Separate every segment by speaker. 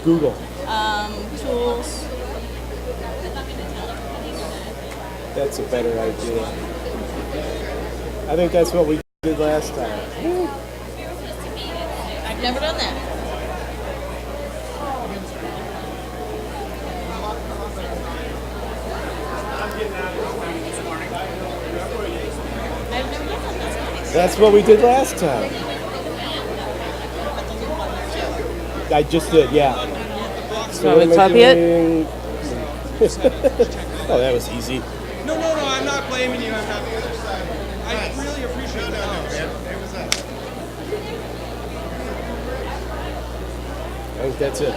Speaker 1: Google.
Speaker 2: Tools.
Speaker 1: That's a better idea. I think that's what we did last time.
Speaker 2: I've never done that. I've never done that. That's nice.
Speaker 1: That's what we did last time. I just did, yeah.
Speaker 3: So it's up yet?
Speaker 1: Oh, that was easy.
Speaker 4: No, I'm not blaming you. I'm not. I really appreciate that.
Speaker 1: I think that's it.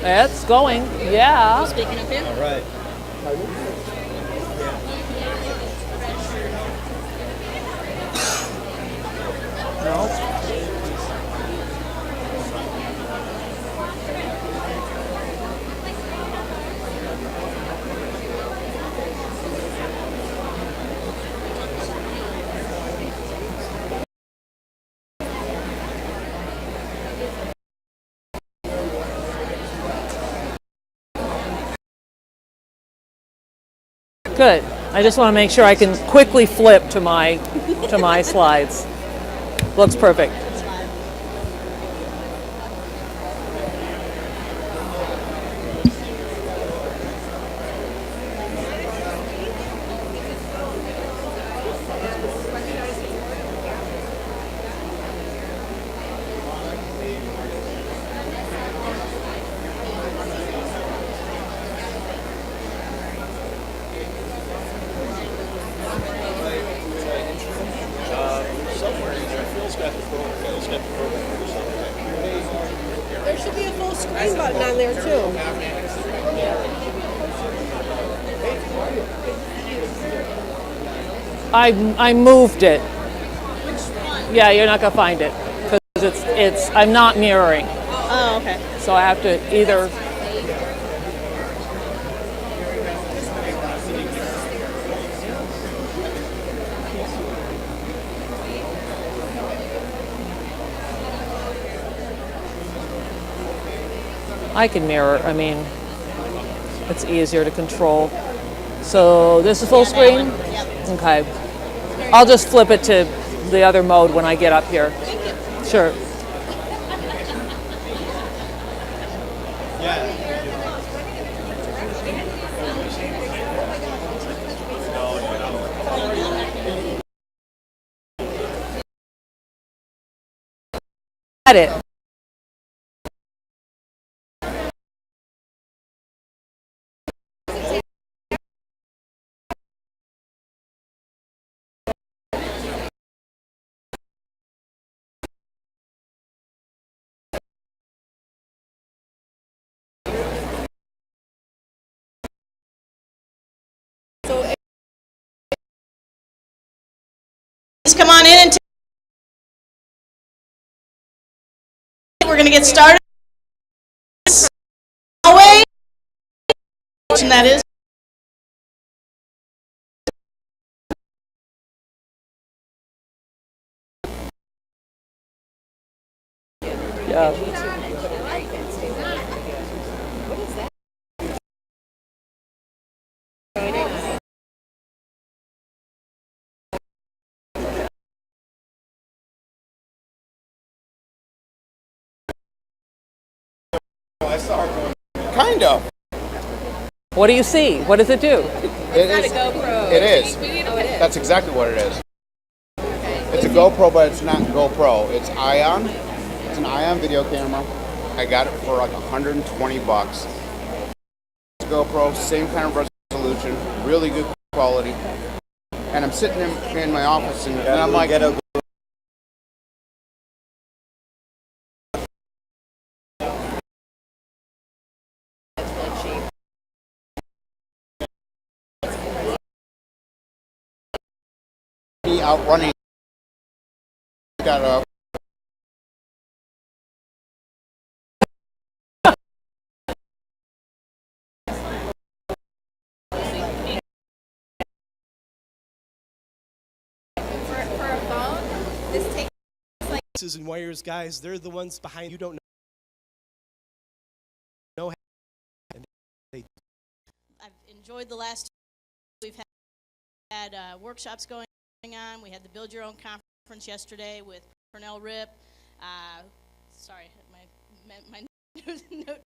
Speaker 3: It's going. Yeah.
Speaker 2: Speaking of him.
Speaker 1: All right.
Speaker 3: No. Good. I just want to make sure I can quickly flip to my slides. Looks perfect.
Speaker 5: There should be a full screen button on there too.
Speaker 3: I moved it. Yeah, you're not gonna find it because it's I'm not mirroring,
Speaker 2: Oh, okay.
Speaker 3: so I have to either. I can mirror. I mean, it's easier to control. So this is full screen? Okay. I'll just flip it to the other mode when I get up here. Sure. Got it.
Speaker 2: Please come on in and we're going to get started. Hallway. And that is.
Speaker 3: Yeah.
Speaker 6: Kind of.
Speaker 3: What do you see? What does it do?
Speaker 6: It is.
Speaker 2: GoPro.
Speaker 6: It is. That's exactly what it is. It's a GoPro, but it's not GoPro. It's Ion. It's an Ion video camera. I got it for like $120. It's GoPro, same kind of resolution, really good quality. And I'm sitting in my office, and I'm like, me out running. Got a
Speaker 5: For a phone, this takes
Speaker 1: And wires, guys, they're the ones behind you don't know.
Speaker 2: enjoyed the last. We've had workshops going on. We had the Build Your Own conference yesterday with Cornell Rip. Sorry, my note.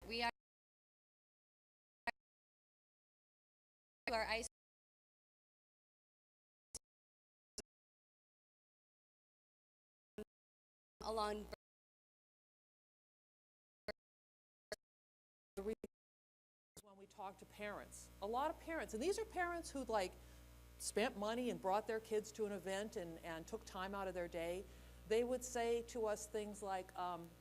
Speaker 7: We are ice along
Speaker 3: The reason is when we talk to parents, a lot of parents, and these are parents who like spent money and brought their kids to an event and took time out of their day. They would say to us things like,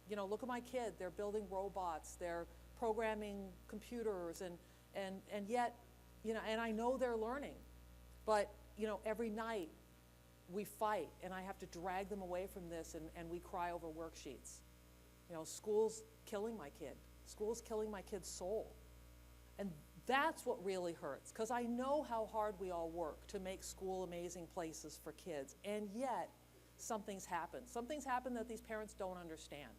Speaker 3: you know, look at my kid, they're building robots, they're programming computers, and yet, you know, and I know they're learning, but, you know, every night we fight and I have to drag them away from this and we cry over worksheets. You know, school's killing my kid. School's killing my kid's soul. And that's what really hurts, because I know how hard we all work to make school amazing places for kids, and yet something's happened. Something's happened that these parents don't understand,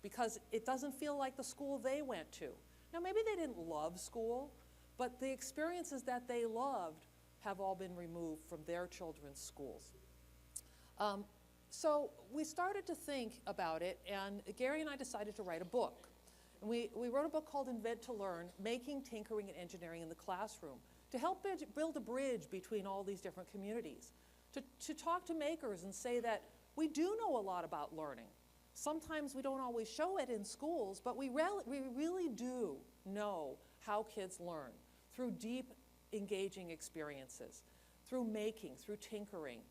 Speaker 3: because it doesn't feel like the school they went to. Now, maybe they didn't love school, but the experiences that they loved have all been removed from their children's schools. So we started to think about it, and Gary and I decided to write a book. And we wrote a book called Invent to Learn, Making Tinkering and Engineering in the Classroom, to help build a bridge between all these different communities, to talk to makers and say that we do know a lot about learning. Sometimes we don't always show it in schools, but we really do know how kids learn through deep, engaging experiences, through making, through tinkering.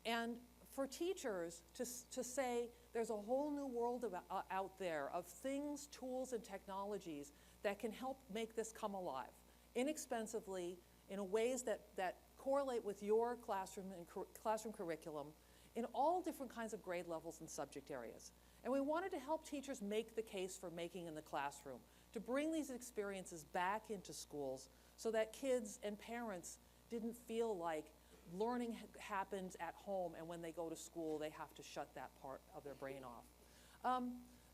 Speaker 3: And for teachers to say there's a whole new world out there of things, tools, and technologies that can help make this come alive inexpensively in ways that correlate with your classroom and classroom curriculum in all different kinds of grade levels and subject areas. And we wanted to help teachers make the case for making in the classroom, to bring these experiences back into schools so that kids and parents didn't feel like learning happens at home, and when they go to school, they have to shut that part of their brain off.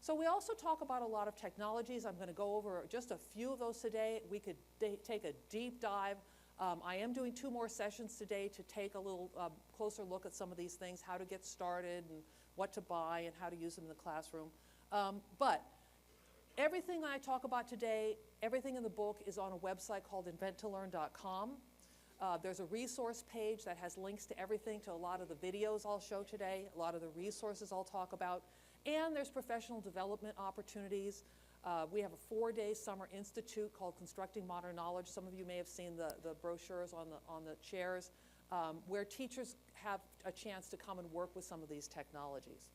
Speaker 3: So we also talk about a lot of technologies. I'm going to go over just a few of those today. We could take a deep dive. I am doing 2 more sessions today to take a little closer look at some of these things, how to get started and what to buy and how to use them in the classroom. But everything I talk about today, everything in the book is on a website called inventtolearn.com. There's a resource page that has links to everything, to a lot of the videos I'll show today, a lot of the resources I'll talk about, and there's professional development opportunities. We have a 4-day summer institute called Constructing Modern Knowledge. Some of you may have seen the brochures on the chairs, where teachers have a chance to come and work with some of these technologies.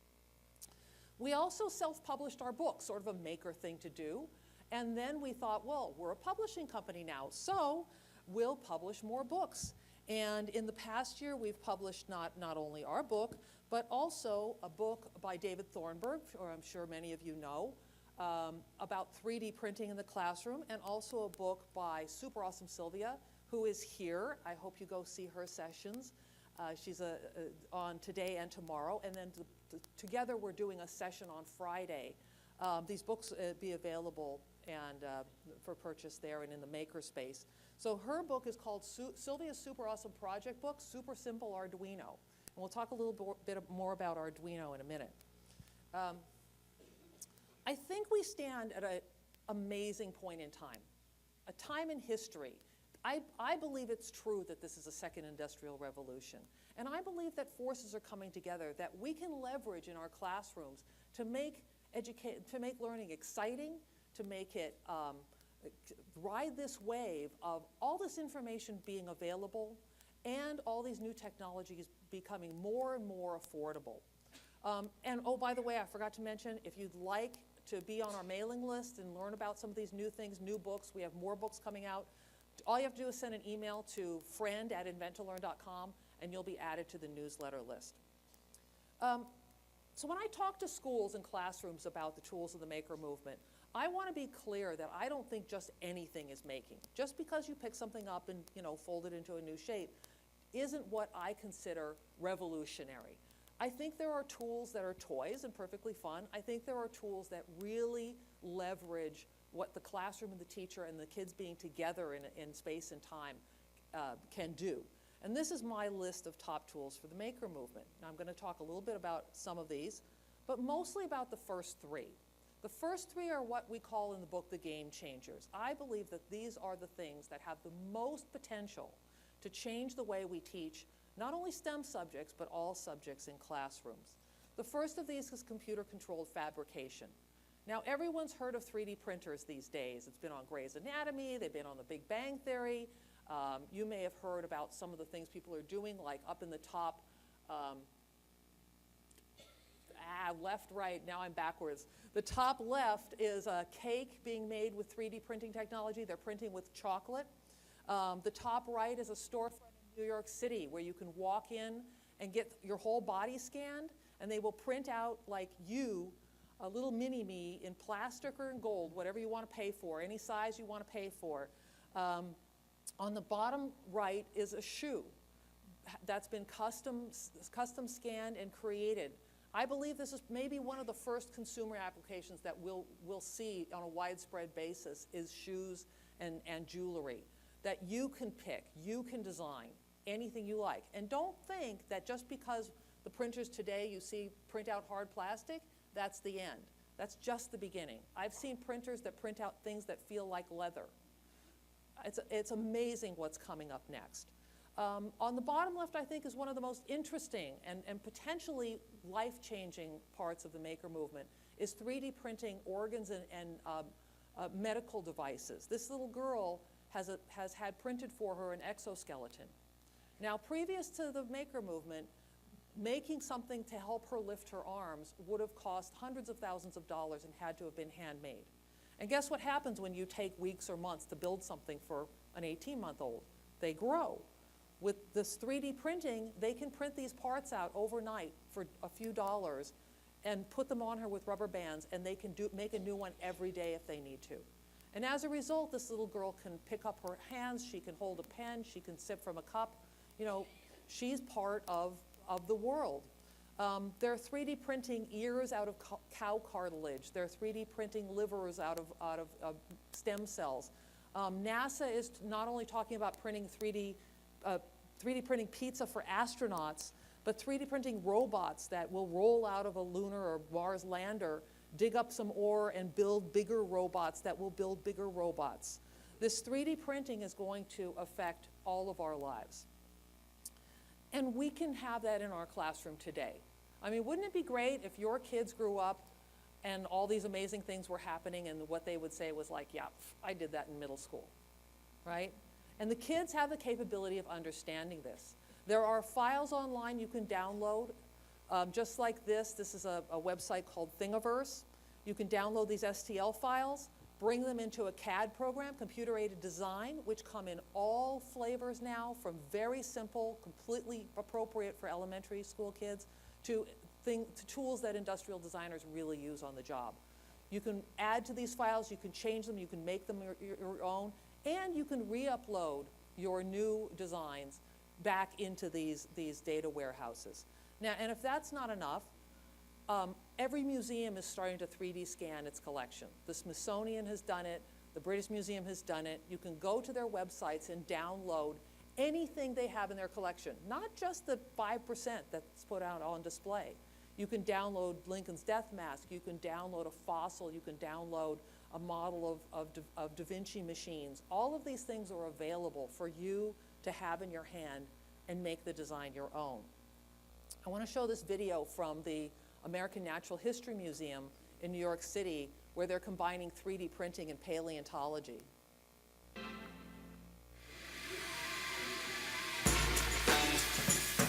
Speaker 3: We also self-published our book, sort of a maker thing to do, and then we thought, well, we're a publishing company now, so we'll publish more books. And in the past year, we've published not only our book, but also a book by David Thornburg, or I'm sure many of you know, about 3D printing in the classroom, and also a book by super awesome Sylvia, who is here. I hope you go see her sessions. She's on today and tomorrow, and then together we're doing a session on Friday. These books be available and for purchase there and in the makerspace. So her book is called Sylvia's Super Awesome Project Book, Super Simple Arduino. And we'll talk a little bit more about Arduino in a minute. I think we stand at an amazing point in time, a time in history. I believe it's true that this is a second industrial revolution. And I believe that forces are coming together that we can leverage in our classrooms to make learning exciting, to make it ride this wave of all this information being available and all these new technologies becoming more and more affordable. And oh, by the way, I forgot to mention, if you'd like to be on our mailing list and learn about some of these new things, new books, we have more books coming out. All you have to do is send an email to friend@inventtolearn.com and you'll be added to the newsletter list. So when I talk to schools and classrooms about the tools of the maker movement, I want to be clear that I don't think just anything is making. Just because you pick something up and, fold it into a new shape isn't what I consider revolutionary. I think there are tools that are toys and perfectly fun. I think there are tools that really leverage what the classroom and the teacher and the kids being together in space and time can do. And this is my list of top tools for the maker movement. Now I'm going to talk a little bit about some of these, but mostly about the first three. The first three are what we call in the book the game changers. I believe that these are the things that have the most potential to change the way we teach not only STEM subjects, but all subjects in classrooms. The first of these is computer-controlled fabrication. Now, everyone's heard of 3D printers these days. It's been on Grey's Anatomy, they've been on The Big Bang Theory. You may have heard about some of the things people are doing, like up in the top, left, right, now I'm backwards. The top left is a cake being made with 3D printing technology. They're printing with chocolate. The top right is a storefront in New York City where you can walk in and get your whole body scanned, and they will print out like you, a little mini-me in plastic or in gold, whatever you want to pay for, any size you want to pay for. On the bottom right is a shoe that's been custom scanned and created. I believe this is maybe one of the first consumer applications that we'll see on a widespread basis is shoes and jewelry that you can pick, you can design anything you like. And don't think that just because the printers today you see print out hard plastic, that's the end. That's just the beginning. I've seen printers that print out things that feel like leather. It's amazing what's coming up next. On the bottom left, I think, is one of the most interesting and potentially life-changing parts of the maker movement is 3D printing organs and medical devices. This little girl has had printed for her an exoskeleton. Now, previous to the maker movement, making something to help her lift her arms would have cost hundreds of thousands of dollars and had to have been handmade. And guess what happens when you take weeks or months to build something for an 18-month-old? They grow. With this 3D printing, they can print these parts out overnight for a few dollars and put them on her with rubber bands, and they can make a new one every day if they need to. And as a result, this little girl can pick up her hands, she can hold a pen, she can sip from a cup. She's part of the world. They're 3D printing ears out of cow cartilage. They're 3D printing livers out of stem cells. NASA is not only talking about printing 3D printing pizza for astronauts, but 3D printing robots that will roll out of a lunar or Mars lander, dig up some ore, and build bigger robots that will build bigger robots. This 3D printing is going to affect all of our lives. And we can have that in our classroom today. I mean, wouldn't it be great if your kids grew up and all these amazing things were happening and what they would say was like, yeah, I did that in middle school, right? And the kids have the capability of understanding this. There are files online you can download, just like this. This is a website called Thingiverse. You can download these STL files, bring them into a CAD program, computer-aided design, which come in all flavors now, from very simple, completely appropriate for elementary school kids, to tools that industrial designers really use on the job. You can add to these files, you can change them, you can make them your own, and you can re-upload your new designs back into these data warehouses. Now, and if that's not enough, every museum is starting to 3D scan its collection. The Smithsonian has done it, the British Museum has done it. You can go to their websites and download anything they have in their collection, not just the 5% that's put out on display. You can download Lincoln's death mask, you can download a fossil, you can download a model of Da Vinci machines. All of these things are available for you to have in your hand and make the design your own. I want to show this video from the American Natural History Museum in New York City, where they're combining 3D printing and paleontology.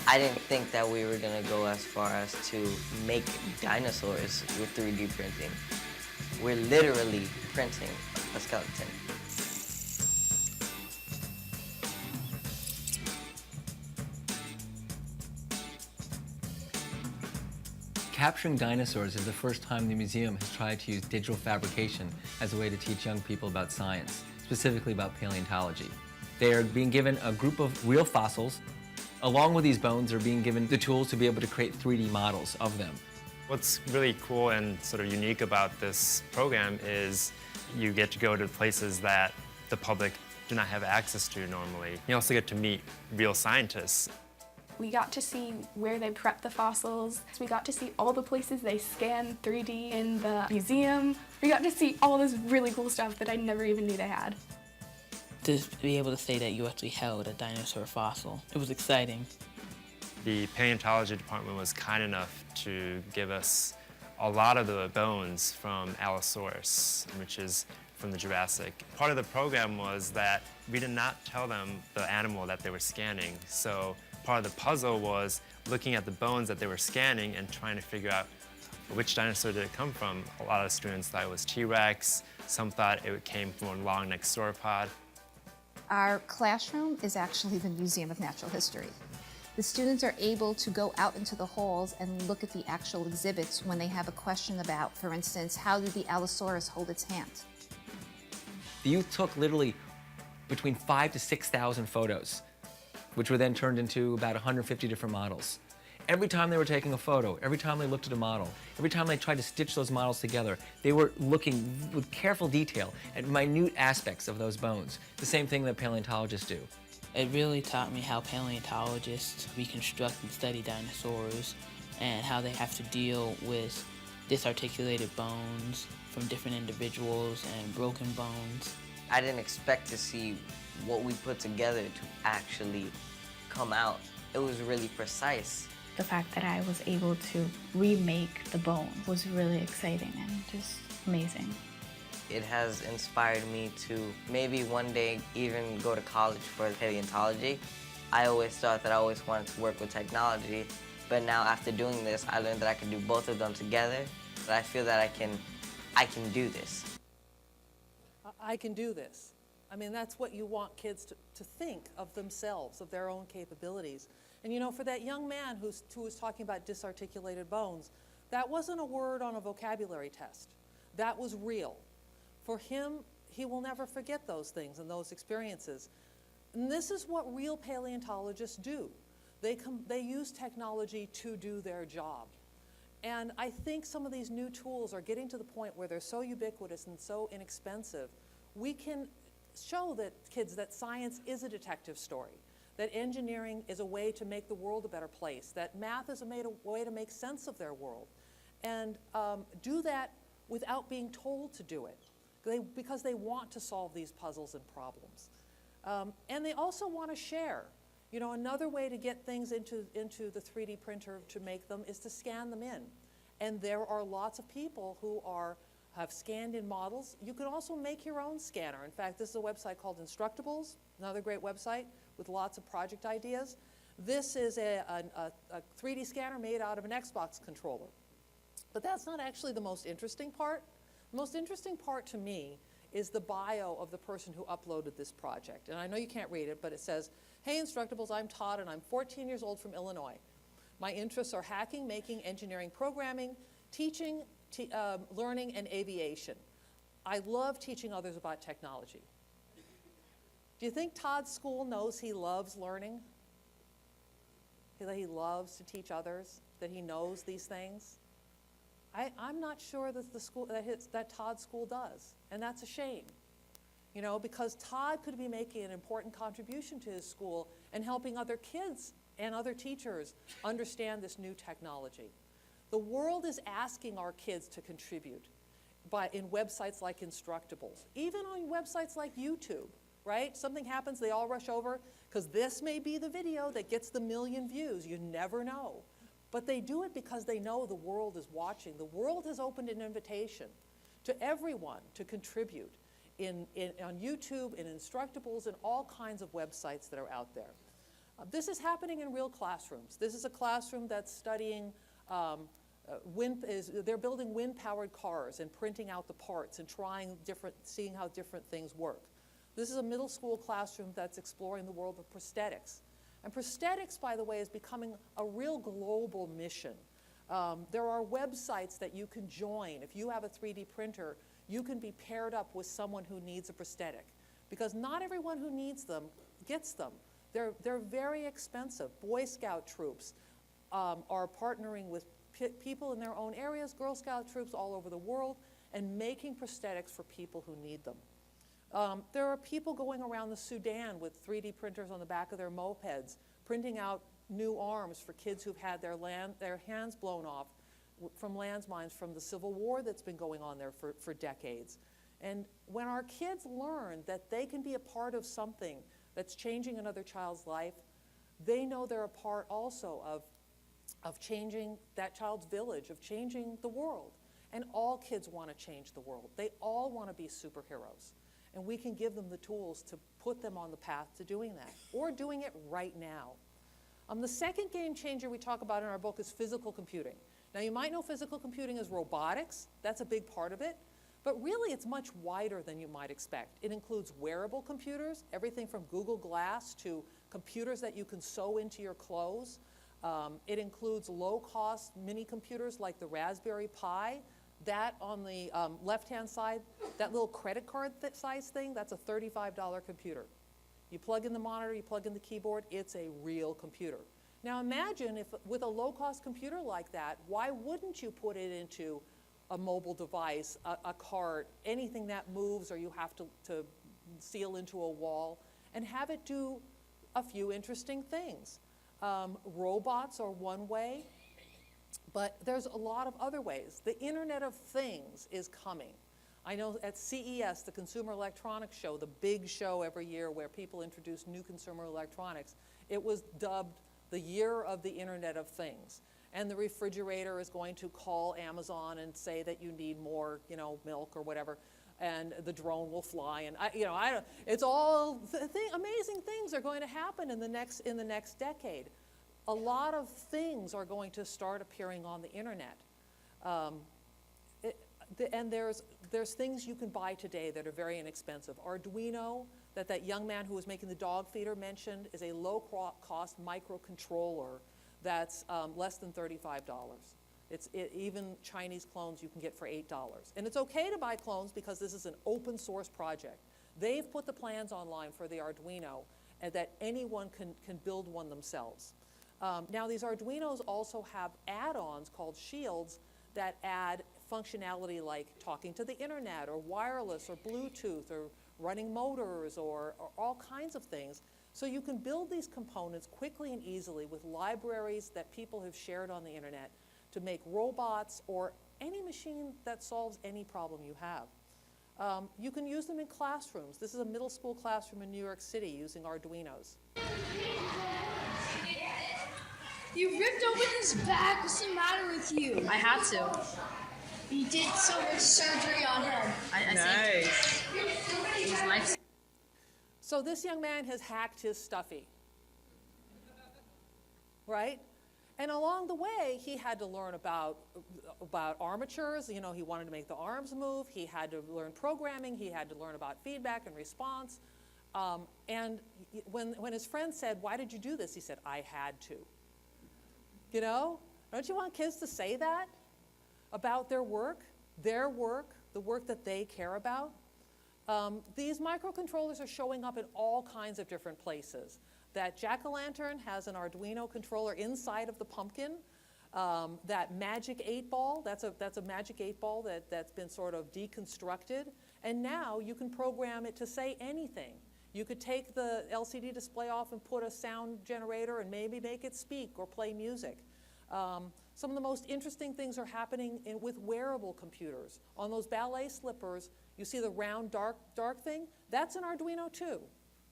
Speaker 7: I didn't think that we were going to go as far as to make dinosaurs with 3D printing. We're literally printing a skeleton.
Speaker 8: Capturing dinosaurs is the first time the museum has tried to use digital fabrication as a way to teach young people about science, specifically about paleontology. They are being given a group of real fossils. Along with these bones, they're being given the tools to be able to create 3D models of them.
Speaker 9: What's really cool and sort of unique about this program is you get to go to places that the public do not have access to normally. You also get to meet real scientists.
Speaker 10: We got to see where they prep the fossils. We got to see all the places they scan 3D in the museum. We got to see all this really cool stuff that I never even knew they had.
Speaker 11: To be able to say that you actually held a dinosaur fossil, it was exciting.
Speaker 9: The paleontology department was kind enough to give us a lot of the bones from Allosaurus, which is from the Jurassic. Part of the program was that we did not tell them the animal that they were scanning. So part of the puzzle was looking at the bones that they were scanning and trying to figure out which dinosaur did it come from. A lot of students thought it was T-Rex. Some thought it came from a long-necked sauropod.
Speaker 12: Our classroom is actually the Museum of Natural History. The students are able to go out into the halls and look at the actual exhibits when they have a question about, for instance, how did the Allosaurus hold its hand?
Speaker 8: The youth took literally between 5,000 to 6,000 photos, which were then turned into about 150 different models. Every time they were taking a photo, every time they looked at a model, every time they tried to stitch those models together, they were looking with careful detail at minute aspects of those bones, the same thing that paleontologists do.
Speaker 11: It really taught me how paleontologists reconstruct and study dinosaurs and how they have to deal with disarticulated bones from different individuals and broken bones.
Speaker 7: I didn't expect to see what we put together to actually come out. It was really precise.
Speaker 10: The fact that I was able to remake the bone was really exciting and just amazing.
Speaker 7: It has inspired me to maybe one day even go to college for paleontology. I always thought that I always wanted to work with technology, but now after doing this, I learned that I can do both of them together. That I feel that I can do this.
Speaker 5: I can do this. I mean, that's what you want kids to think of themselves, of their own capabilities. And you know, for that young man who was talking about disarticulated bones, that wasn't a word on a vocabulary test. That was real. For him, he will never forget those things and those experiences. And this is what real paleontologists do. They use technology to do their job. And I think some of these new tools are getting to the point where they're so ubiquitous and so inexpensive, we can show that kids that science is a detective story, that engineering is a way to make the world a better place, that math is a way to make sense of their world, and do that without being told to do it, because they want to solve these puzzles and problems. And they also want to share. You know, another way to get things into the 3D printer to make them is to scan them in. And there are lots of people who have scanned in models. You can also make your own scanner. In fact, this is a website called Instructables, another great website with lots of project ideas. This is a 3D scanner made out of an Xbox controller. But that's not actually the most interesting part. The most interesting part to me is the bio of the person who uploaded this project. And I know you can't read it, but it says, "Hey Instructables, I'm Todd and I'm 14 years old from Illinois. My interests are hacking, making, engineering, programming, teaching, learning, and aviation. I love teaching others about technology." Do you think Todd's school knows he loves learning? That he loves to teach others? That he knows these things? I'm not sure that that Todd's school does, and that's a shame. You know, because Todd could be making an important contribution to his school and helping other kids and other teachers understand this new technology. The world is asking our kids to contribute in websites like Instructables, even on websites like YouTube, right? Something happens, they all rush over, because this may be the video that gets the 1 million views. You never know. But they do it because they know the world is watching. The world has opened an invitation to everyone to contribute on YouTube, in Instructables, and all kinds of websites that are out there. This is happening in real classrooms. This is a classroom that's studying they're building wind-powered cars and printing out the parts and seeing how different things work. This is a middle school classroom that's exploring the world of prosthetics. And prosthetics, by the way, is becoming a real global mission. There are websites that you can join. If you have a 3D printer, you can be paired up with someone who needs a prosthetic, because not everyone who needs them gets them. They're very expensive. Boy Scout troops are partnering with people in their own areas, Girl Scout troops all over the world, and making prosthetics for people who need them. There are people going around the Sudan with 3D printers on the back of their mopeds, printing out new arms for kids who've had their hands blown off from landmines from the Civil War that's been going on there for decades. And when our kids learn that they can be a part of something that's changing another child's life, they know they're a part also of changing that child's village, of changing the world. And all kids want to change the world. They all want to be superheroes. And we can give them the tools to put them on the path to doing that, or doing it right now. The second game changer we talk about in our book is physical computing. Now, you might know physical computing is robotics. That's a big part of it. But really, it's much wider than you might expect. It includes wearable computers, everything from Google Glass to computers that you can sew into your clothes. It includes low-cost mini computers like the Raspberry Pi. That on the left-hand side, that little credit card size thing, that's a $35 computer. You plug in the monitor, you plug in the keyboard, it's a real computer. Now imagine if with a low-cost computer like that, why wouldn't you put it into a mobile device, a cart, anything that moves or you have to seal into a wall, and have it do a few interesting things. Robots are one way, but there's a lot of other ways. The Internet of Things is coming. I know at CES, the Consumer Electronics Show, the big show every year where people introduce new consumer electronics, it was dubbed the year of the Internet of Things. And the refrigerator is going to call Amazon and say that you need more, milk or whatever, and the drone will fly. And it's all amazing things are going to happen in the next decade. A lot of things are going to start appearing on the internet. And there's things you can buy today that are very inexpensive. Arduino, that young man who was making the dog feeder mentioned, is a low-cost microcontroller that's less than $35. Even Chinese clones you can get for $8. And it's okay to buy clones because this is an open source project. They've put the plans online for the Arduino and that anyone can build one themselves. Now these Arduinos also have add-ons called shields that add functionality like talking to the internet or wireless or Bluetooth or running motors or all kinds of things. So you can build these components quickly and easily with libraries that people have shared on the internet to make robots or any machine that solves any problem you have. You can use them in classrooms. This is a middle school classroom in New York City using Arduinos.
Speaker 13: You ripped open his back. What's the matter with you? I had to. You did so much surgery on him.
Speaker 14: Nice.
Speaker 13: It was nice.
Speaker 5: So this young man has hacked his stuffy, right? And along the way, he had to learn about armatures. He wanted to make the arms move. He had to learn programming. He had to learn about feedback and response. And when his friend said, "Why did you do this?" he said, "I had to." Don't you want kids to say that about their work, the work that they care about? These microcontrollers are showing up in all kinds of different places. That jack-o'-lantern has an Arduino controller inside of the pumpkin. That magic 8-ball, that's a magic 8-ball that's been sort of deconstructed. And now you can program it to say anything. You could take the LCD display off and put a sound generator and maybe make it speak or play music. Some of the most interesting things are happening with wearable computers. On those ballet slippers, you see the round dark thing? That's an Arduino too.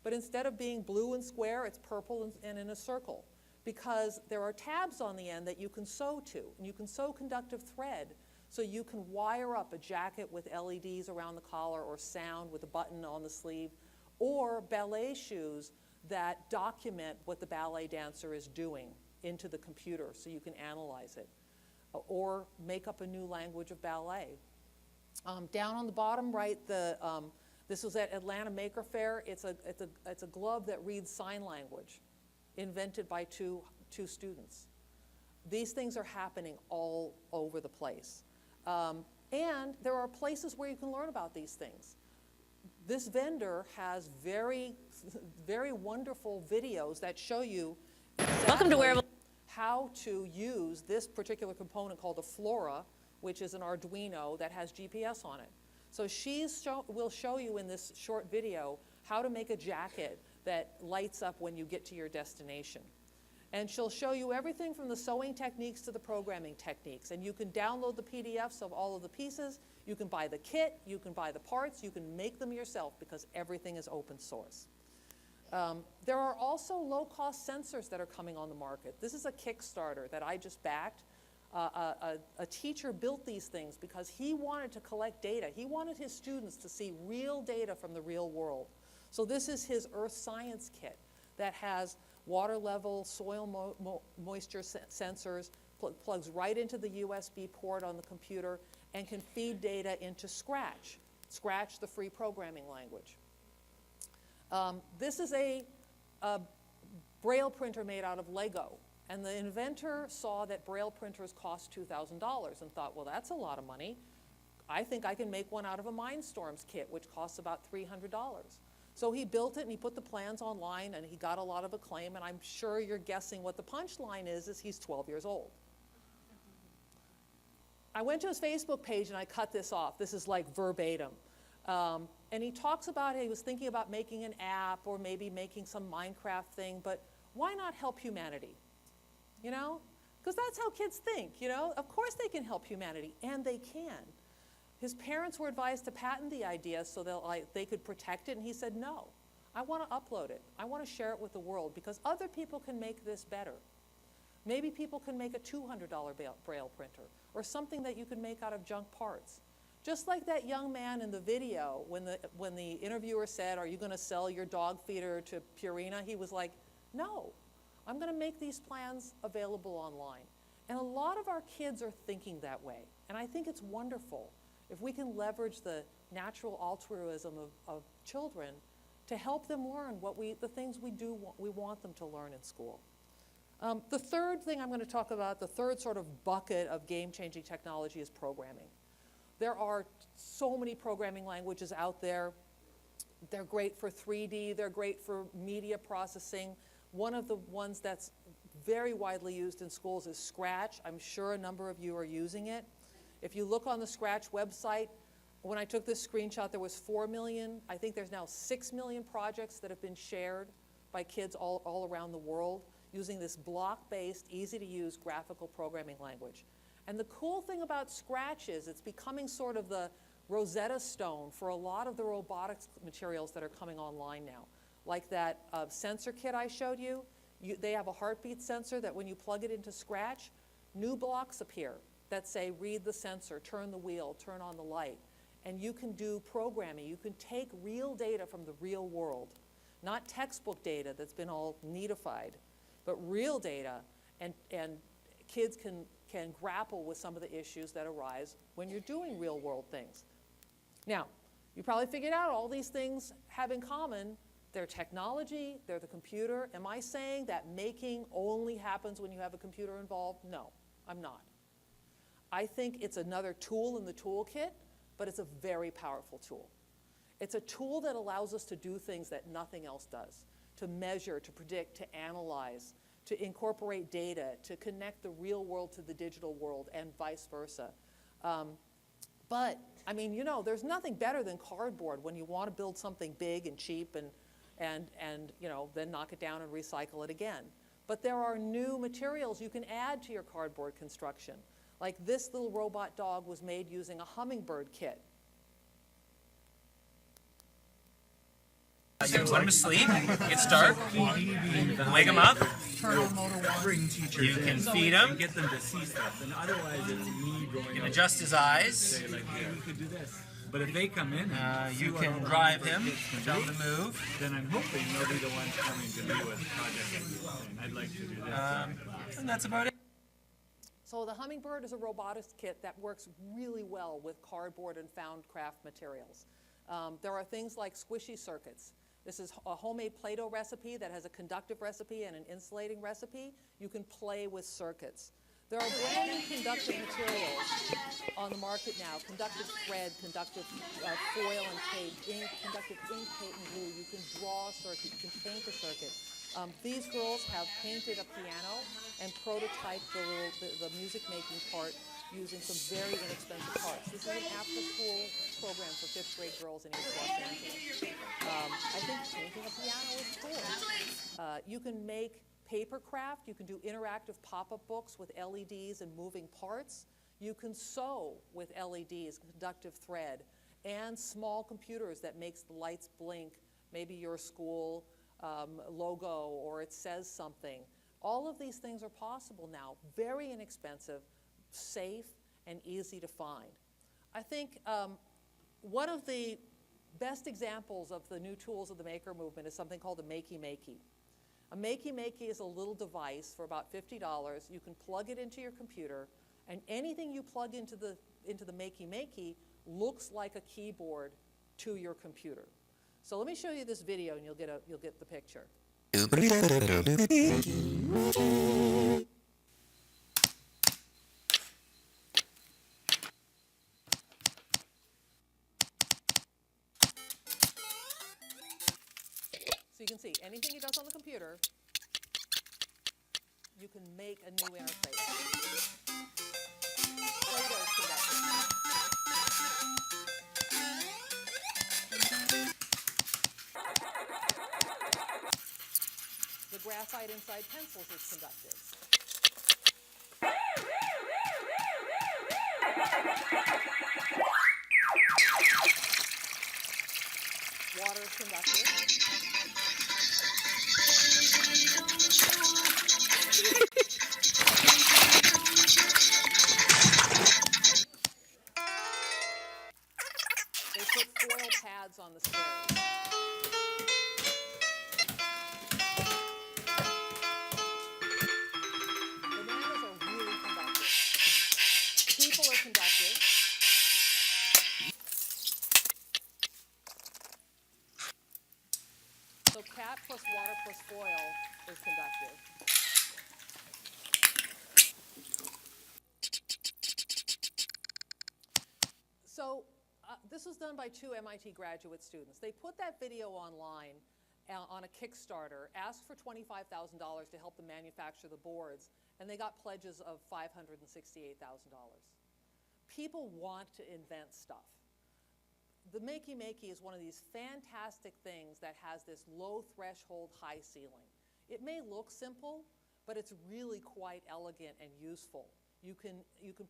Speaker 5: But instead of being blue and square, it's purple and in a circle. Because there are tabs on the end that you can sew to. And you can sew conductive thread. So you can wire up a jacket with LEDs around the collar or sound with a button on the sleeve. Or ballet shoes that document what the ballet dancer is doing into the computer so you can analyze it. Or make up a new language of ballet. Down on the bottom right, this was at Atlanta Maker Faire. It's a glove that reads sign language, invented by two students. These things are happening all over the place. And there are places where you can learn about these things. This vendor has very, very wonderful videos that show you exactly how to use this particular component called a Flora, which is an Arduino that has GPS on it. So will show you in this short video how to make a jacket that lights up when you get to your destination. And she'll show you everything from the sewing techniques to the programming techniques. And you can download the PDFs of all of the pieces. You can buy the kit. You can buy the parts. You can make them yourself because everything is open source. There are also low-cost sensors that are coming on the market. This is a Kickstarter that I just backed. A teacher built these things because he wanted to collect data. He wanted his students to see real data from the real world. So this is his Earth Science Kit that has water level, soil moisture sensors, plugs right into the USB port on the computer, and can feed data into Scratch, the free programming language. This is a Braille printer made out of Lego. And the inventor saw that Braille printers cost $2,000 and thought, well, that's a lot of money. I think I can make one out of a Mindstorms kit, which costs about $300. So he built it and he put the plans online and he got a lot of acclaim, and I'm sure you're guessing what the punchline is he's 12 years old. I went to his Facebook page and I cut this off. This is like verbatim. And he talks about he was thinking about making an app or maybe making some Minecraft thing, but why not help humanity? You know, because that's how kids think, you know. Of course they can help humanity, and they can. His parents were advised to patent the idea so that they could protect it, and he said, no, I want to upload it. I want to share it with the world because other people can make this better. Maybe people can make a $200 Braille printer or something that you can make out of junk parts. Just like that young man in the video, when the interviewer said, are you going to sell your dog feeder to Purina? He was like, no. I'm going to make these plans available online. And a lot of our kids are thinking that way. And I think it's wonderful if we can leverage the natural altruism of children to help them learn the things we want them to learn in school. The third thing I'm going to talk about, the third sort of bucket of game-changing technology is programming. There are so many programming languages out there. They're great for 3D. They're great for media processing. One of the ones that's very widely used in schools is Scratch. I'm sure a number of you are using it. If you look on the Scratch website, when I took this screenshot, there was 4 million. I think there's now 6 million projects that have been shared by kids all around the world using this block-based, easy-to-use graphical programming language. And the cool thing about Scratch is it's becoming sort of the Rosetta Stone for a lot of the robotics materials that are coming online now. Like that sensor kit I showed you, they have a heartbeat sensor that when you plug it into Scratch, new blocks appear that say read the sensor, turn the wheel, turn on the light. And you can do programming. You can take real data from the real world, not textbook data that's been all neatified, but real data, and kids can grapple with some of the issues that arise when you're doing real world things. Now, you probably figured out all these things have in common. They're technology, they're the computer. Am I saying that making only happens when you have a computer involved? No, I'm not. I think it's another tool in the toolkit, but it's a very powerful tool. It's a tool that allows us to do things that nothing else does, to measure, to predict, to analyze, to incorporate data, to connect the real world to the digital world, and vice versa. But, I mean, you know, there's nothing better than cardboard when you want to build something big and cheap and you know, then knock it down and recycle it again. But there are new materials you can add to your cardboard construction. Like this little robot dog was made using a hummingbird kit.
Speaker 14: You put him to sleep, it's dark, wake him up, you can feed him, you can adjust his eyes,
Speaker 15: but if they come in,
Speaker 14: you can drive him, tell him to move.
Speaker 15: Then I'm hoping they'll be the ones coming to me with projects. I'd like to do that.
Speaker 14: And that's about it.
Speaker 5: So the hummingbird is a robotics kit that works really well with cardboard and found craft materials. There are things like squishy circuits. This is a homemade Play-Doh recipe that has a conductive recipe and an insulating recipe. You can play with circuits. There are brand new conductive materials on the market now. Conductive thread, conductive foil and tape, ink, conductive ink, paint, and glue. You can draw a circuit, you can paint a circuit. These girls have painted a piano and prototyped the music making part using some very inexpensive parts. This is an after-school program for 5th grade girls in East Los Angeles. I think painting a piano is cool. You can make paper craft. You can do interactive pop-up books with LEDs and moving parts. You can sew with LEDs, conductive thread, and small computers that makes the lights blink, maybe your school logo or it says something. All of these things are possible now, very inexpensive, safe, and easy to find. I think one of the best examples of the new tools of the maker movement is something called a makey-makey. A makey-makey is a little device for about $50. You can plug it into your computer, and anything you plug into the makey-makey looks like a keyboard to your computer. So let me show you this video, and you'll get the picture. So you can see anything he does on the computer, you can make a new interface. Play-Doh's conductive. The graphite inside pencils is conductive. Water is conductive. They put foil pads on the stairs. Bananas are really conductive. People are conductive. So cat plus water plus foil is conductive. So this was done by 2 MIT graduate students. They put that video online on a Kickstarter, asked for $25,000 to help them manufacture the boards, and they got pledges of $568,000. People want to invent stuff. The makey-makey is one of these fantastic things that has this low threshold, high ceiling. It may look simple, but it's really quite elegant and useful. You can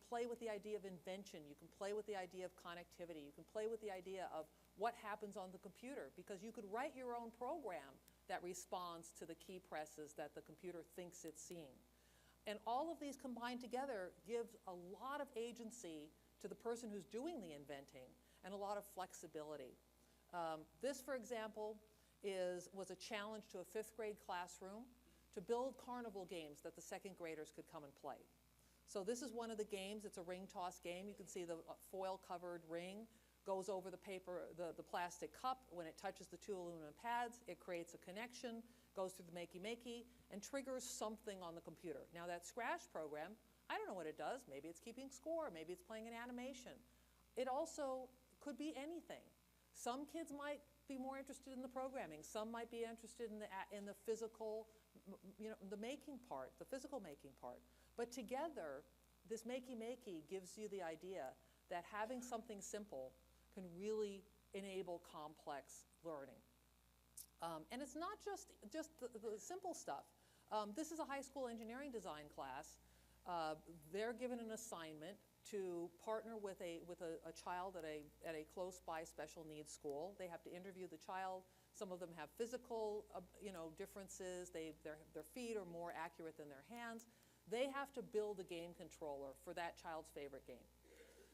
Speaker 5: play with the idea of invention. You can play with the idea of connectivity. You can play with the idea of what happens on the computer, because you could write your own program that responds to the key presses that the computer thinks it's seeing. And all of these combined together gives a lot of agency to the person who's doing the inventing and a lot of flexibility. This, for example, was a challenge to a 5th grade classroom to build carnival games that the 2nd graders could come and play. So this is one of the games. It's a ring toss game. You can see the foil-covered ring goes over the plastic cup. When it touches the 2 aluminum pads, it creates a connection, goes through the makey-makey, and triggers something on the computer. Now that Scratch program, I don't know what it does. Maybe it's keeping score. Maybe it's playing an animation. It also could be anything. Some kids might be more interested in the programming. Some might be interested in the physical, the making part, the physical making part. But together, this makey-makey gives you the idea that having something simple can really enable complex learning. And it's not just the simple stuff. This is a high school engineering design class. They're given an assignment to partner with a child at a close-by special needs school. They have to interview the child. Some of them have physical differences. Their feet are more accurate than their hands. They have to build a game controller for that child's favorite game.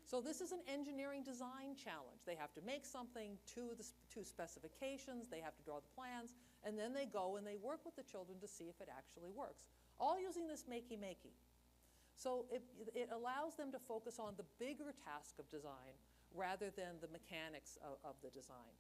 Speaker 5: So this is an engineering design challenge. They have to make something to specifications. They have to draw the plans. And then they go and they work with the children to see if it actually works, all using this makey-makey. So it allows them to focus on the bigger task of design rather than the mechanics of the design.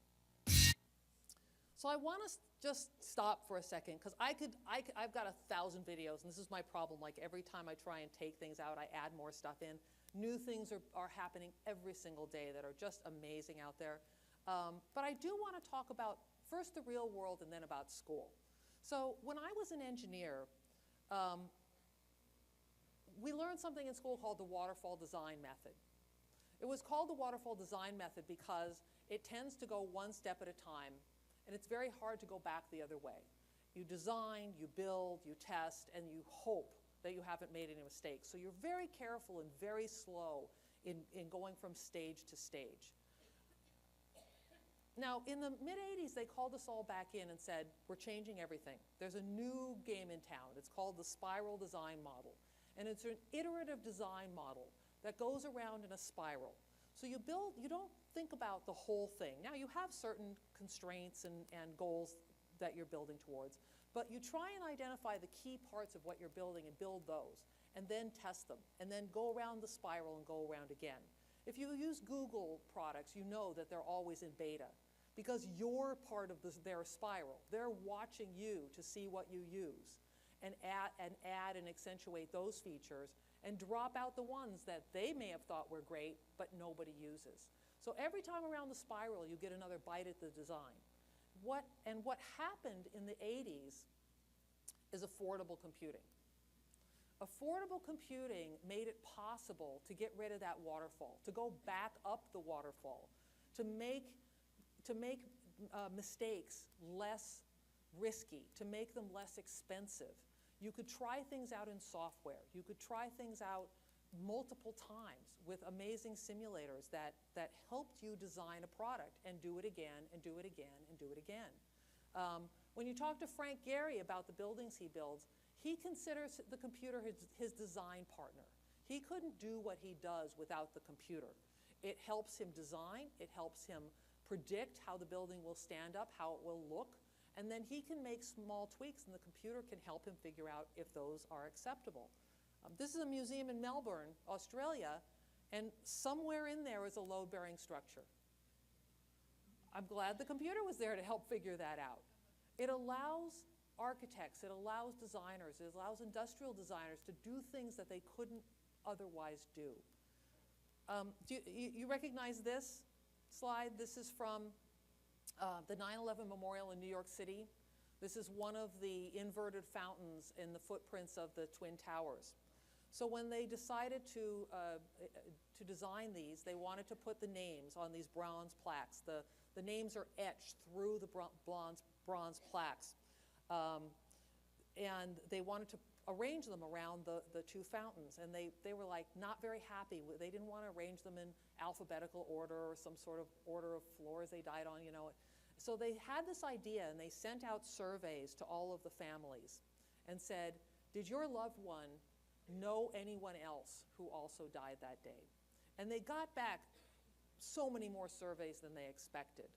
Speaker 5: So I want to just stop for a second, because I've got 1,000 videos, and this is my problem. Like every time I try and take things out, I add more stuff in. New things are happening every single day that are just amazing out there. But I do want to talk about first the real world and then about school. So when I was an engineer, we learned something in school called the waterfall design method. It was called the waterfall design method because it tends to go one step at a time, and it's very hard to go back the other way. You design, you build, you test, and you hope that you haven't made any mistakes. So you're very careful and very slow in going from stage to stage. Now, in the mid-'80s, they called us all back in and said, we're changing everything. There's a new game in town. It's called the spiral design model. And it's an iterative design model that goes around in a spiral. So you build, you don't think about the whole thing. Now, you have certain constraints and goals that you're building towards, but you try and identify the key parts of what you're building and build those, and then test them, and then go around the spiral and go around again. If you use Google products, you know that they're always in beta, because you're part of their spiral. They're watching you to see what you use, and add and accentuate those features, and drop out the ones that they may have thought were great, but nobody uses. So every time around the spiral, you get another bite at the design. What happened in the 80s is affordable computing. Affordable computing made it possible to get rid of that waterfall, to go back up the waterfall, to make mistakes less risky, to make them less expensive. You could try things out in software. You could try things out multiple times with amazing simulators that helped you design a product and do it again and do it again and do it again. When you talk to Frank Gehry about the buildings he builds, he considers the computer his design partner. He couldn't do what he does without the computer. It helps him design, it helps him predict how the building will stand up, how it will look, and then he can make small tweaks, and the computer can help him figure out if those are acceptable. This is a museum in Melbourne, Australia, and somewhere in there is a load-bearing structure. I'm glad the computer was there to help figure that out. It allows architects, it allows designers, it allows industrial designers to do things that they couldn't otherwise do. You recognize this slide? This is from the 9/11 Memorial in New York City. This is one of the inverted fountains in the footprints of the Twin Towers. So when they decided to design these, they wanted to put the names on these bronze plaques. The names are etched through the bronze plaques. And they wanted to arrange them around the two fountains. And they were like not very happy. They didn't want to arrange them in alphabetical order or some sort of order of floors they died on, you know. So they had this idea, and they sent out surveys to all of the families and said, did your loved one know anyone else who also died that day? And they got back so many more surveys than they expected.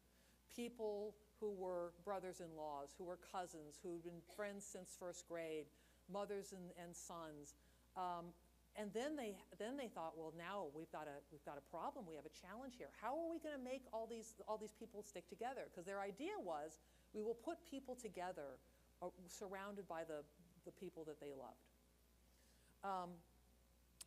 Speaker 5: People who were brothers-in-laws, who were cousins, who'd been friends since first grade, mothers and sons. And then they thought, well, now we've got a problem. We have a challenge here. How are we going to make all these people stick together? Because their idea was, we will put people together surrounded by the people that they loved.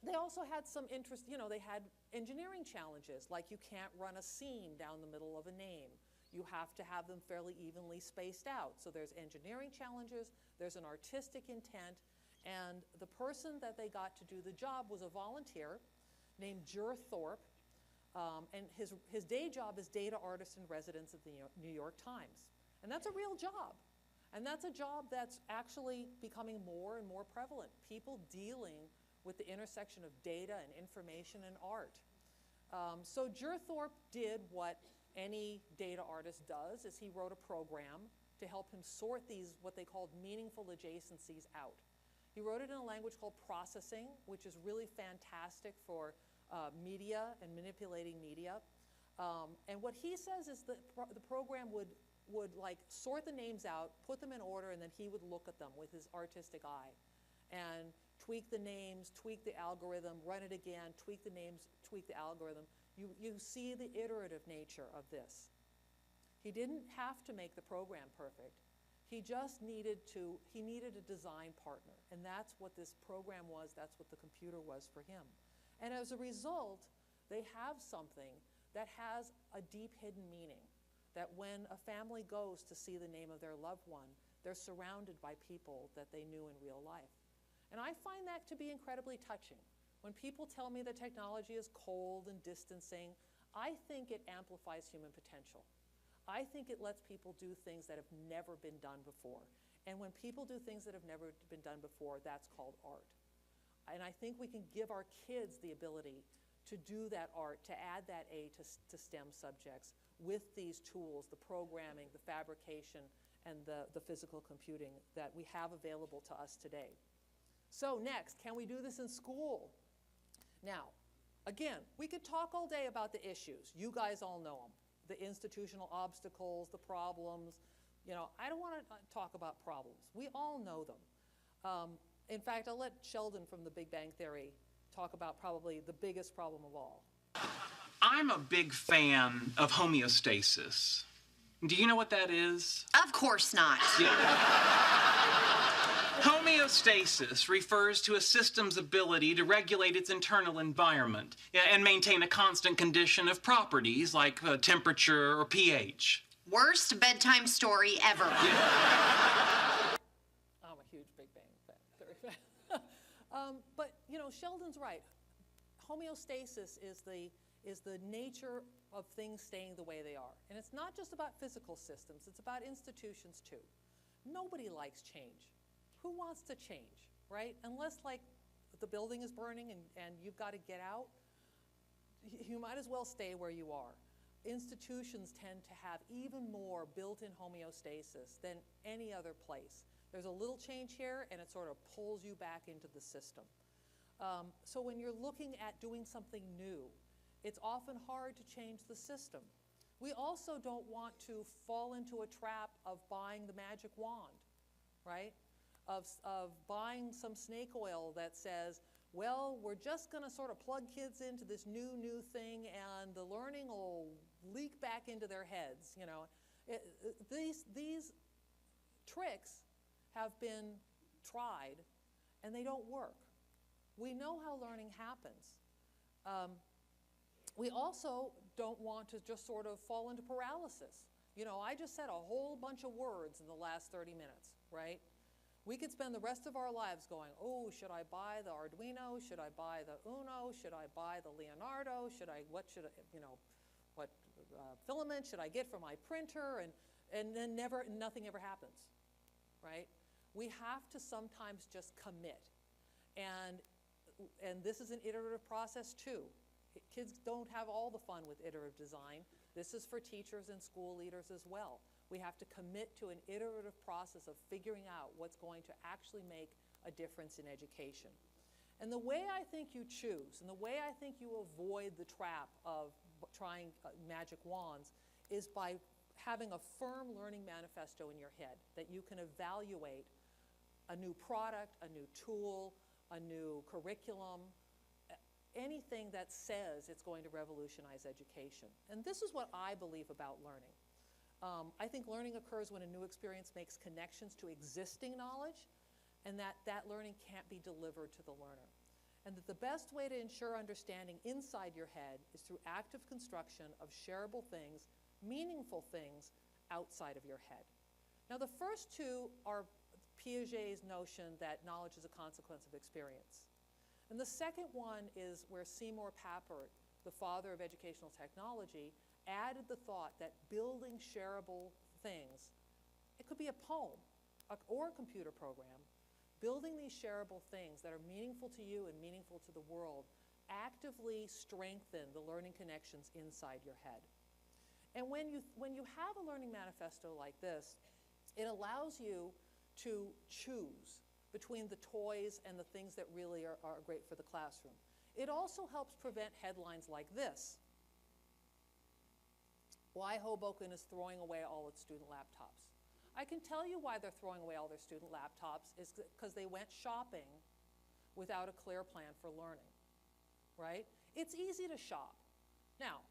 Speaker 5: They also had some interest, you know, they had engineering challenges, like you can't run a seam down the middle of a name. You have to have them fairly evenly spaced out. So there's engineering challenges, there's an artistic intent, and the person that they got to do the job was a volunteer named Jur Thorpe, and his day job is data artist in residence at the New York Times. And that's a real job. And that's a job that's actually becoming more and more prevalent. People dealing with the intersection of data and information and art. So Jur Thorpe did what any data artist does, is he wrote a program to help him sort these, what they called meaningful adjacencies out. He wrote it in a language called processing, which is really fantastic for media and manipulating media. And what he says is that the program would like sort the names out, put them in order, and then he would look at them with his artistic eye and tweak the names, tweak the algorithm, run it again, tweak the names, tweak the algorithm. You see the iterative nature of this. He didn't have to make the program perfect. He just needed a design partner. And that's what this program was, that's what the computer was for him. And as a result, they have something that has a deep hidden meaning, that when a family goes to see the name of their loved one, they're surrounded by people that they knew in real life. And I find that to be incredibly touching. When people tell me that technology is cold and distancing, I think it amplifies human potential. I think it lets people do things that have never been done before. And when people do things that have never been done before, that's called art. And I think we can give our kids the ability to do that art, to add that A to STEM subjects with these tools, the programming, the fabrication, and the physical computing that we have available to us today. So next, can we do this in school? Now, again, we could talk all day about the issues. You guys all know them. The institutional obstacles, the problems. You know, I don't want to talk about problems. We all know them. In fact, I'll let Sheldon from the Big Bang Theory talk about probably the biggest problem of all.
Speaker 16: I'm a big fan of homeostasis. Do you know what that is?
Speaker 17: Of course not.
Speaker 16: Yeah. Homeostasis refers to a system's ability to regulate its internal environment and maintain a constant condition of properties like temperature or pH.
Speaker 17: Worst bedtime story ever.
Speaker 5: I'm a huge Big Bang Theory fan. But, you know, Sheldon's right. Homeostasis is the nature of things staying the way they are. And it's not just about physical systems, it's about institutions too. Nobody likes change. Who wants to change, right? Unless, like, the building is burning and you've got to get out, you might as well stay where you are. Institutions tend to have even more built-in homeostasis than any other place. There's a little change here and it sort of pulls you back into the system. So when you're looking at doing something new, it's often hard to change the system. We also don't want to fall into a trap of buying the magic wand, right? Of buying some snake oil that says, well, we're just going to sort of plug kids into this new thing and the learning will leak back into their heads. You know, these tricks have been tried and they don't work. We know how learning happens. We also don't want to just sort of fall into paralysis. You know, I just said a whole bunch of words in the last 30 minutes, right? We could spend the rest of our lives going, oh, should I buy the Arduino? Should I buy the Uno? Should I buy the Leonardo? What filament should I get for my printer? And then nothing ever happens, right? We have to sometimes just commit. And this is an iterative process too. Kids don't have all the fun with iterative design. This is for teachers and school leaders as well. We have to commit to an iterative process of figuring out what's going to actually make a difference in education. And the way I think you choose, and the way I think you avoid the trap of trying magic wands, is by having a firm learning manifesto in your head that you can evaluate a new product, a new tool, a new curriculum, anything that says it's going to revolutionize education. And this is what I believe about learning. I think learning occurs when a new experience makes connections to existing knowledge, and that learning can't be delivered to the learner. And that the best way to ensure understanding inside your head is through active construction of shareable things, meaningful things outside of your head. Now the first two are Piaget's notion that knowledge is a consequence of experience. And the second one is where Seymour Papert, the father of educational technology, added the thought that building shareable things, it could be a poem or a computer program, building these shareable things that are meaningful to you and meaningful to the world actively strengthen the learning connections inside your head. And when you have a learning manifesto like this, it allows you to choose between the toys and the things that really are great for the classroom. It also helps prevent headlines like this: why Hoboken is throwing away all its student laptops. I can tell you why they're throwing away all their student laptops is because they went shopping without a clear plan for learning, right? It's easy to shop. Now,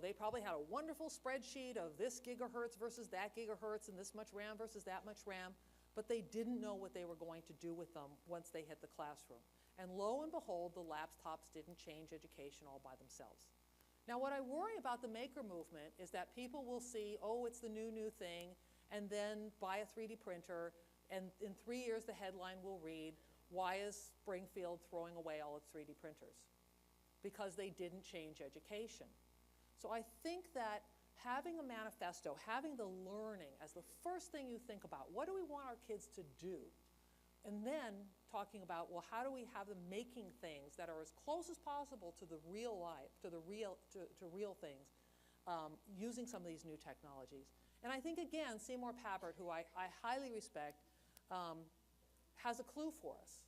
Speaker 5: They probably had a wonderful spreadsheet of this gigahertz versus that gigahertz and this much RAM versus that much RAM, but they didn't know what they were going to do with them once they hit the classroom. And lo and behold, the laptops didn't change education all by themselves. Now, what I worry about the maker movement is that people will see, oh, it's the new thing, and then buy a 3D printer, and in 3 years the headline will read, why is Springfield throwing away all its 3D printers? Because they didn't change education. So I think that having a manifesto, having the learning as the first thing you think about, what do we want our kids to do? And then talking about, well, how do we have them making things that are as close as possible to the real life, to real things, using some of these new technologies. And I think, again, Seymour Papert, who I highly respect, has a clue for us,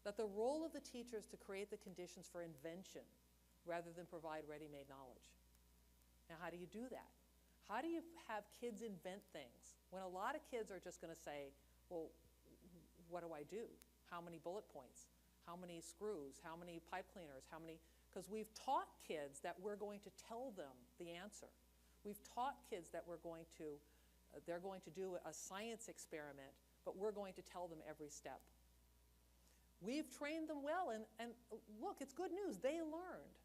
Speaker 5: that the role of the teacher is to create the conditions for invention rather than provide ready-made knowledge. Now, how do you do that? How do you have kids invent things when a lot of kids are just going to say, well, what do I do? How many bullet points? How many screws? How many pipe cleaners? How many? Because we've taught kids that we're going to tell them the answer. We've taught kids that they're going to do a science experiment, but we're going to tell them every step. We've trained them well, and look, it's good news. They learned.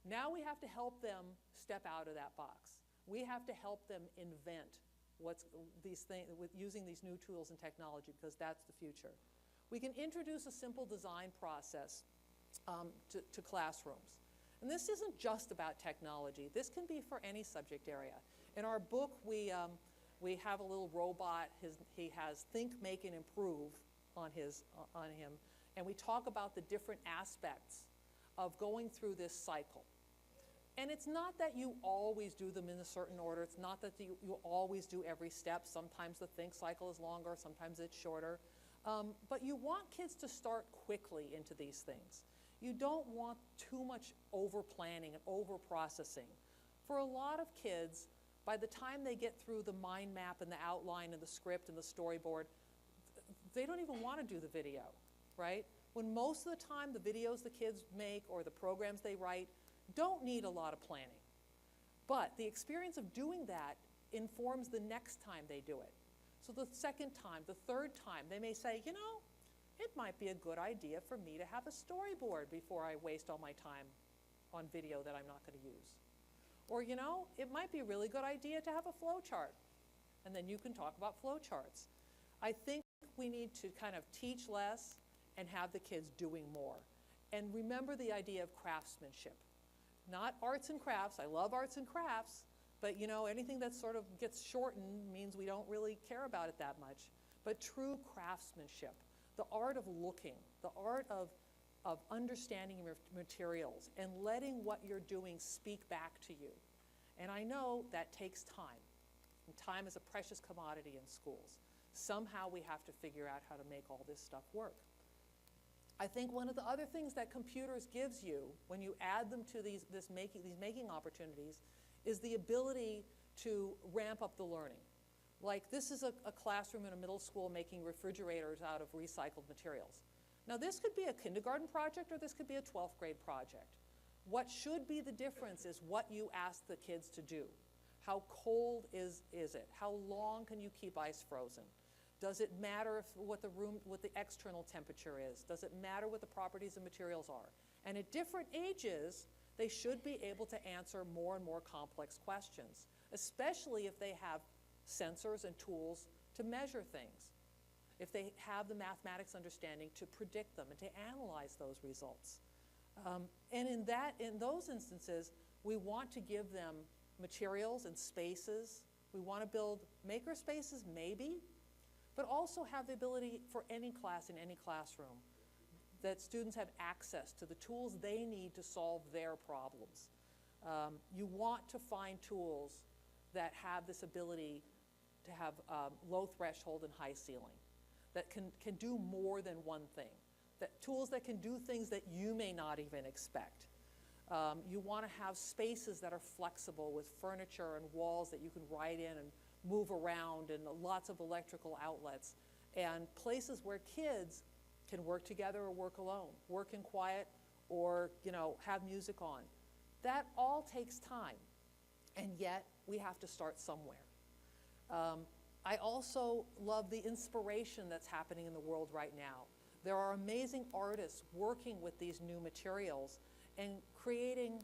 Speaker 5: Now we have to help them step out of that box. We have to help them invent these things with using these new tools and technology, because that's the future. We can introduce a simple design process to classrooms. And this isn't just about technology. This can be for any subject area. In our book, we have a little robot. He has Think, Make, and Improve on him. And we talk about the different aspects of going through this cycle. And it's not that you always do them in a certain order. It's not that you always do every step. Sometimes the think cycle is longer, sometimes it's shorter. But you want kids to start quickly into these things. You don't want too much over-planning and over-processing. For a lot of kids, by the time they get through the mind map and the outline and the script and the storyboard, they don't even want to do the video, right? When most of the time the videos the kids make or the programs they write don't need a lot of planning. But the experience of doing that informs the next time they do it. So the second time, the third time, they may say, it might be a good idea for me to have a storyboard before I waste all my time on video that I'm not going to use. Or, it might be a really good idea to have a flow chart. And then you can talk about flow charts. I think we need to kind of teach less and have the kids doing more. And remember the idea of craftsmanship. Not arts and crafts. I love arts and crafts, but anything that sort of gets shortened means we don't really care about it that much. But true craftsmanship, the art of looking, the art of understanding your materials and letting what you're doing speak back to you. And I know that takes time. And time is a precious commodity in schools. Somehow we have to figure out how to make all this stuff work. I think one of the other things that computers gives you when you add them to these making opportunities is the ability to ramp up the learning. Like this is a classroom in a middle school making refrigerators out of recycled materials. Now this could be a kindergarten project or this could be a 12th grade project. What should be the difference is what you ask the kids to do. How cold is it? How long can you keep ice frozen? Does it matter what the external temperature is? Does it matter what the properties of materials are? And at different ages, they should be able to answer more and more complex questions, especially if they have sensors and tools to measure things, if they have the mathematics understanding to predict them and to analyze those results. And in those instances, we want to give them materials and spaces. We want to build maker spaces, maybe, but also have the ability for any class in any classroom that students have access to the tools they need to solve their problems. You want to find tools that have this ability to have low threshold and high ceiling, that can do more than one thing, that tools that can do things that you may not even expect. You want to have spaces that are flexible with furniture and walls that you can write in and move around and lots of electrical outlets, and places where kids can work together or work alone, work in quiet or have music on. That all takes time. And yet, we have to start somewhere. I also love the inspiration that's happening in the world right now. There are amazing artists working with these new materials and creating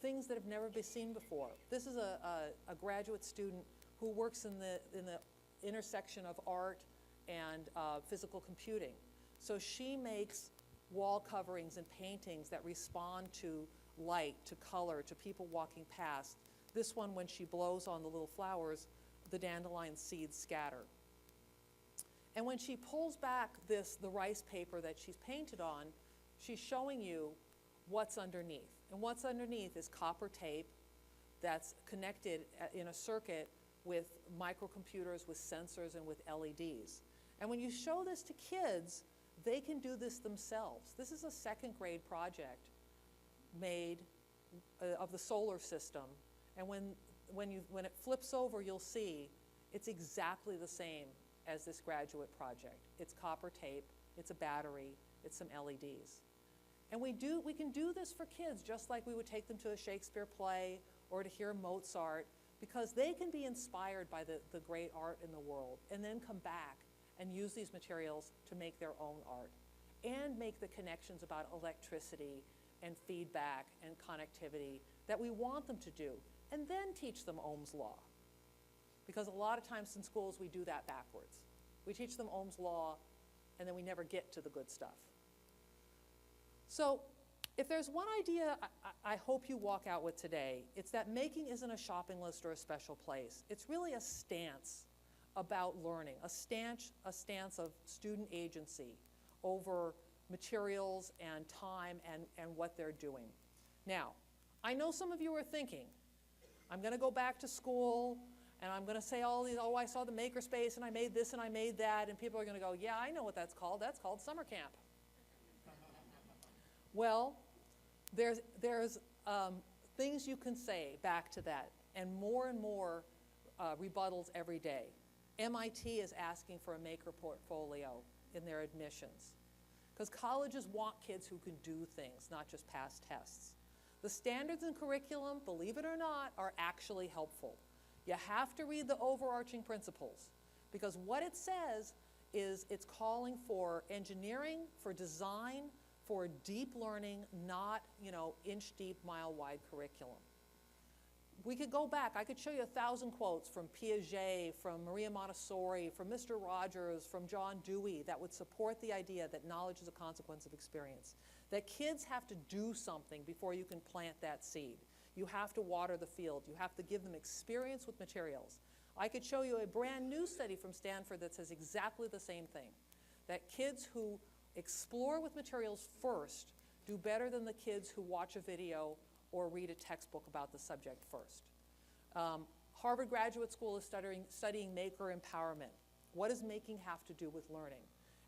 Speaker 5: things that have never been seen before. This is a graduate student who works in the intersection of art and physical computing. So she makes wall coverings and paintings that respond to light, to color, to people walking past. This one, when she blows on the little flowers, the dandelion seeds scatter. And when she pulls back the rice paper that she's painted on, she's showing you what's underneath. And what's underneath is copper tape that's connected in a circuit with microcomputers, with sensors, and with LEDs. And when you show this to kids, they can do this themselves. This is a second grade project made of the solar system. And when it flips over, you'll see it's exactly the same as this graduate project. It's copper tape, it's a battery, it's some LEDs. And we can do this for kids just like we would take them to a Shakespeare play or to hear Mozart, because they can be inspired by the great art in the world and then come back and use these materials to make their own art and make the connections about electricity and feedback and connectivity that we want them to do, and then teach them Ohm's law. Because a lot of times in schools we do that backwards. We teach them Ohm's law and then we never get to the good stuff. So if there's one idea I hope you walk out with today, it's that making isn't a shopping list or a special place. It's really a stance about learning, a stance of student agency over materials and time and what they're doing. Now, I know some of you are thinking, I'm going to go back to school and I'm going to say all these, oh, I saw the makerspace and I made this and I made that, and people are going to go, yeah, I know what that's called. That's called summer camp. Well, there's things you can say back to that, and more rebuttals every day. MIT is asking for a maker portfolio in their admissions, because colleges want kids who can do things, not just pass tests. The standards and curriculum, believe it or not, are actually helpful. You have to read the overarching principles, because what it says is it's calling for engineering, for design, for deep learning, not, inch-deep, mile-wide curriculum. We could go back. I could show you 1,000 quotes from Piaget, from Maria Montessori, from Mr. Rogers, from John Dewey that would support the idea that knowledge is a consequence of experience, that kids have to do something before you can plant that seed. You have to water the field. You have to give them experience with materials. I could show you a brand new study from Stanford that says exactly the same thing, that kids who explore with materials first do better than the kids who watch a video or read a textbook about the subject first. Harvard Graduate School is studying maker empowerment. What does making have to do with learning?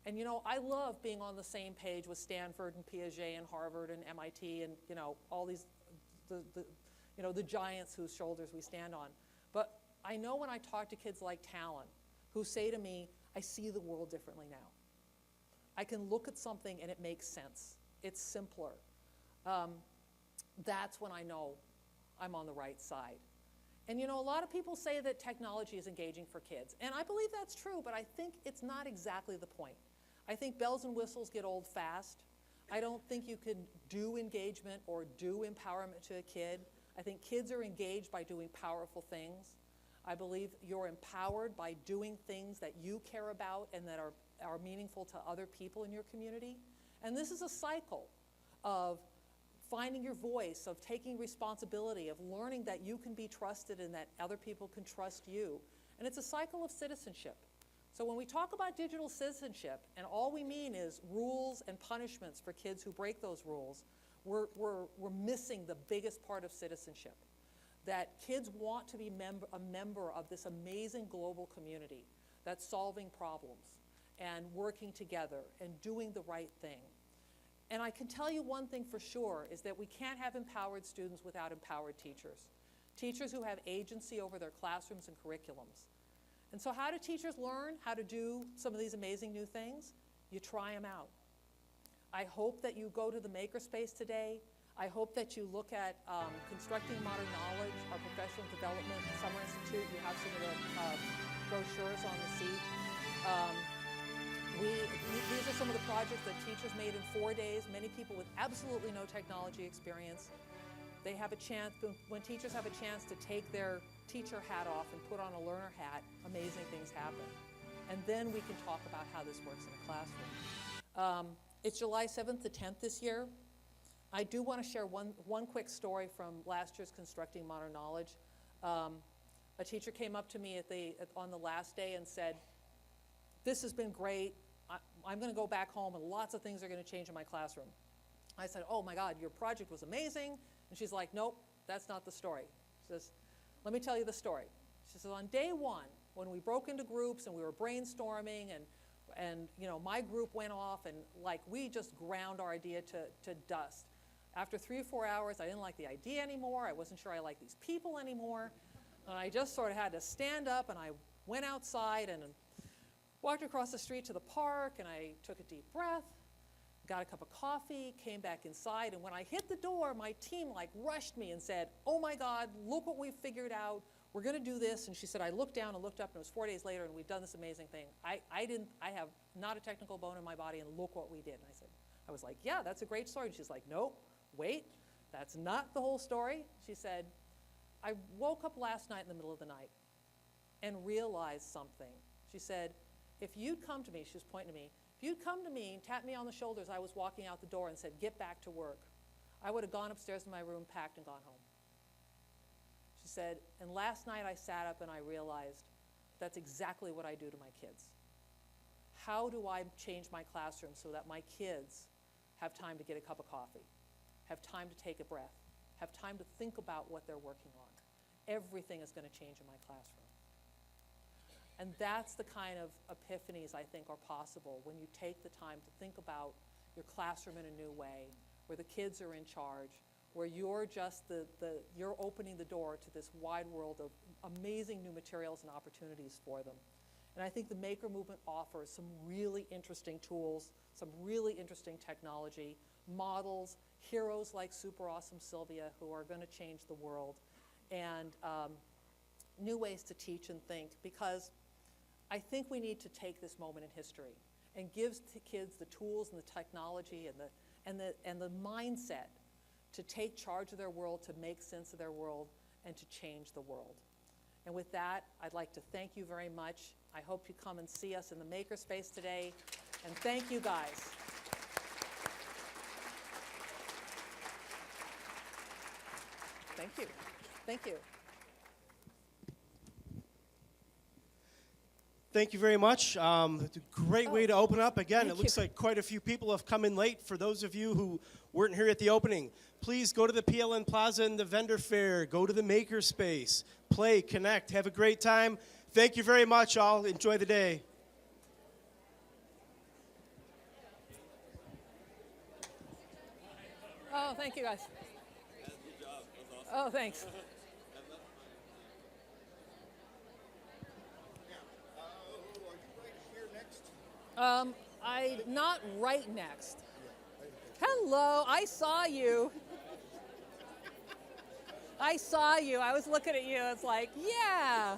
Speaker 5: And I love being on the same page with Stanford and Piaget and Harvard and MIT and all these the giants whose shoulders we stand on. But I know when I talk to kids like Talon who say to me, I see the world differently now. I can look at something and it makes sense. It's simpler. That's when I know I'm on the right side. And a lot of people say that technology is engaging for kids. And I believe that's true, but I think it's not exactly the point. I think bells and whistles get old fast. I don't think you can do engagement or do empowerment to a kid. I think kids are engaged by doing powerful things. I believe you're empowered by doing things that you care about and that are meaningful to other people in your community. And this is a cycle of finding your voice, of taking responsibility, of learning that you can be trusted and that other people can trust you. And it's a cycle of citizenship. So when we talk about digital citizenship, and all we mean is rules and punishments for kids who break those rules, we're missing the biggest part of citizenship. That kids want to be a member of this amazing global community that's solving problems and working together and doing the right thing. And I can tell you one thing for sure, is that we can't have empowered students without empowered teachers. Teachers who have agency over their classrooms and curriculums. And so how do teachers learn how to do some of these amazing new things? You try them out. I hope that you go to the makerspace today. I hope that you look at Constructing Modern Knowledge, our professional development summer institute. You have some of the brochures on the seat. These are some of the projects that teachers made in 4 days. Many people with absolutely no technology experience. They have a chance, when teachers have a chance to take their teacher hat off and put on a learner hat, amazing things happen. And then we can talk about how this works in a classroom. It's July 7th to 10th this year. I do want to share one quick story from last year's Constructing Modern Knowledge. A teacher came up to me on the last day and said, "This has been great. I'm going to go back home and lots of things are going to change in my classroom." I said, "Oh my God, your project was amazing." And she's like, "Nope, that's not the story." She says, "Let me tell you the story." She says, "On day one, when we broke into groups and we were brainstorming and you know, my group went off and like we just ground our idea to dust. After 3 or 4 hours, I didn't like the idea anymore. I wasn't sure I liked these people anymore. And I just sort of had to stand up and I went outside and walked across the street to the park and I took a deep breath, got a cup of coffee, came back inside, and when I hit the door, my team like rushed me and said, "Oh my God, look what we figured out. We're going to do this." And she said, I looked down and looked up, and it was 4 days later, and we've done this amazing thing. I have not a technical bone in my body, and look what we did. And I was like, "Yeah, that's a great story." And she's like, "Nope, wait, that's not the whole story." She said, "I woke up last night in the middle of the night and realized something." She said, "If you'd come to me," she was pointing to me, "if you'd come to me and tapped me on the shoulder as I was walking out the door and said, 'Get back to work,' I would have gone upstairs in my room, packed, and gone home." She said, "And last night I sat up and I realized that's exactly what I do to my kids. How do I change my classroom so that my kids have time to get a cup of coffee, have time to take a breath, have time to think about what they're working on? Everything is going to change in my classroom." And that's the kind of epiphanies I think are possible when you take the time to think about your classroom in a new way, where the kids are in charge, where you're just you're opening the door to this wide world of amazing new materials and opportunities for them. And I think the Maker Movement offers some really interesting tools, some really interesting technology, models, heroes like Super Awesome Sylvia who are going to change the world, and new ways to teach and think, because I think we need to take this moment in history and give kids the tools and the technology and the mindset to take charge of their world, to make sense of their world, and to change the world. And with that, I'd like to thank you very much. I hope you come and see us in the Makerspace today, and thank you guys. Thank you. Thank you.
Speaker 1: Thank you very much. It's a great way to open up. Again, it looks like quite a few people have come in late. For those of you who weren't here at the opening, please go to the PLN Plaza and the vendor fair. Go to the Makerspace. Play, connect, have a great time. Thank you very much, all. Enjoy the day.
Speaker 5: Oh, thank you, guys. Oh, thanks. Not right next. Hello, I saw you. I saw you. I was looking at you. It's like, yeah.